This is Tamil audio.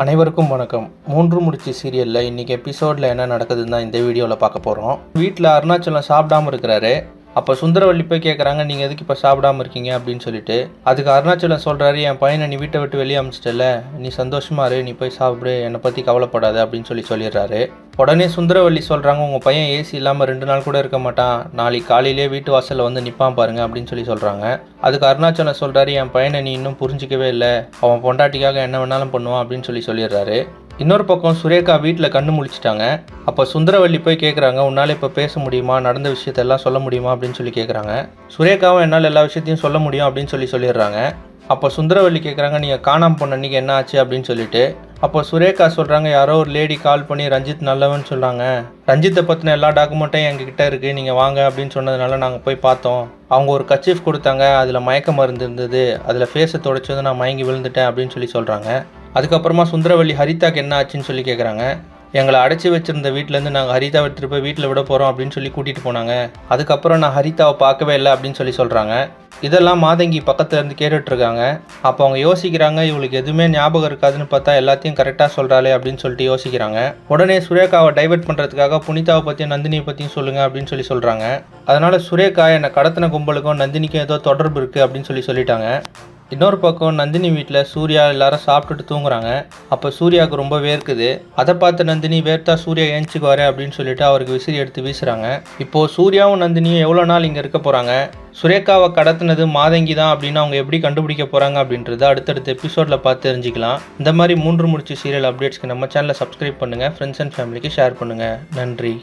அனைவருக்கும் வணக்கம். 3 முடிச்சு சீரியலில் இன்றைக்கி எபிசோடில் என்ன நடக்குதுன்னு தான் இந்த வீடியோவில் பார்க்க போகிறோம். வீட்டில் அருணாச்சலம் சாப்பிடாமல் இருக்கிறாரு. அப்போ சுந்தரவல்லி போய் கேட்குறாங்க, நீங்கள் எதுக்கு இப்போ சாப்பிடாமல் இருக்கீங்க அப்படின்னு சொல்லிட்டு. அதுக்கு அருணாச்சலம் சொல்கிறாரு, என் பையனை நீ வீட்டை விட்டு வெளியே அமிச்சிட்டல, நீ சந்தோஷமா இரு, நீ போய் சாப்பிடு, என்னை பற்றி கவலைப்படாது அப்படின்னு சொல்லிடுறாரு. உடனே சுந்தரவல்லி சொல்கிறாங்க, உங்கள் பையன் ஏசி இல்லாமல் 2 நாள் கூட இருக்க மாட்டான், நாளைக்கு காலையிலே வீட்டு வாசலில் வந்து நிற்பான் பாருங்க அப்படின்னு சொல்கிறாங்க. அதுக்கு அருணாச்சலம் சொல்கிறாரு, என் பையனை நீ இன்னும் புரிஞ்சிக்கவே இல்லை, அவன் பொண்டாட்டிக்காக என்ன வேணாலும் பண்ணுவான் அப்படின்னு சொல்லிடுறாரு. இன்னொரு பக்கம் சுரேகா வீட்டில் கண்ணு முழிச்சிட்டாங்க. அப்போ சுந்தரவல்லி போய் கேட்குறாங்க, உன்னால் இப்போ பேச முடியுமா, நடந்த விஷயத்தெல்லாம் சொல்ல முடியுமா அப்படின்னு கேட்குறாங்க. சுரேகாவும் என்னால் எல்லா விஷயத்தையும் சொல்ல முடியும் அப்படின்னு சொல்லிடுறாங்க. அப்போ சுந்தரவல்லி கேட்குறாங்க, நீங்கள் காணாமல் போன அன்றைக்கி என்ன ஆச்சு அப்படின்னு சொல்லிட்டு. அப்போ சுரேகா சொல்கிறாங்க, யாரோ ஒரு லேடி கால் பண்ணி ரஞ்சித் நல்லவன்னு சொல்கிறாங்க, ரஞ்சித்தை பற்றின எல்லா டாக்குமெண்ட்டும் எங்ககிட்ட இருக்குது, நீங்கள் வாங்க அப்படின்னு சொன்னதுனால நாங்கள் போய் பார்த்தோம், அவங்க ஒரு கச்சீஃப் கொடுத்தாங்க, அதில் மயக்க மருந்து இருந்தது, அதில் ஃபேஸை துடைச்சது நான் மயங்கி விழுந்துட்டேன் அப்படின்னு சொல்கிறாங்க. அதுக்கப்புறமா சுந்தரவல்லி ஹரிதாக்கு என்ன ஆச்சுன்னு சொல்லி கேட்குறாங்க. எங்களை அடைச்சி வச்சுருந்த வீட்டிலேருந்து நாங்கள் ஹரிதாவை எடுத்துகிட்டு போய் வீட்டில் விட போகிறோம் அப்படின்னு கூட்டிகிட்டு போனாங்க, அதுக்கப்புறம் நான் ஹரிதாவை பார்க்கவே இல்லை அப்படின்னு சொல்கிறாங்க. இதெல்லாம் மாதங்கி பக்கத்தில் இருந்து கேட்டுட்ருக்காங்க. அப்போ அவங்க யோசிக்கிறாங்க, இவளுக்கு எதுவுமே ஞாபகம் இருக்காதுன்னு பார்த்தா எல்லாத்தையும் கரெக்டாக சொல்கிறாளே அப்படின்னு சொல்லிட்டு யோசிக்கிறாங்க. உடனே சுரேகாவை டைவர்ட் பண்ணுறதுக்காக புனிதாவை பற்றியும் நந்தினியை பற்றியும் சொல்லுங்கள் அப்படின்னு சொல்கிறாங்க. அதனால் சுரேகா என்னை கடத்தின கும்பலுக்கும் நந்தினிக்கும் ஏதோ தொடர்பு இருக்குது அப்படின்னு சொல்லிட்டாங்க. இன்னொரு பக்கம் நந்தினி வீட்டில் சூர்யா எல்லாரும் சாப்பிட்டுட்டு தூங்குறாங்க. அப்போ சூர்யாவுக்கு ரொம்ப வேர்க்குது. அதை பார்த்து நந்தினி, வேர்த்தா சூர்யா ஏஞ்சிக்குவாரு அப்படின்னு சொல்லிட்டு அவருக்கு விசிறி எடுத்து வீசுகிறாங்க. இப்போது சூர்யாவும் நந்தினியும் எவ்வளோ நாள் இங்கே இருக்க போகிறாங்க, சுரேகாவை கடத்தினது மாதங்கி தான் அப்படின்னு அவங்க எப்படி கண்டுபிடிக்க போகிறாங்க அப்படின்றது அடுத்தடுத்த எபிசோடில் பார்த்து தெரிஞ்சுக்கலாம். இந்த மாதிரி 3 முடிச்சு சீரியல் அப்டேட்ஸ்க்கு நம்ம சேனலை சப்ஸ்கிரைப் பண்ணுங்கள், ஃப்ரெண்ட்ஸ் அண்ட் ஃபேமிலிக்கு ஷேர் பண்ணுங்கள். நன்றி.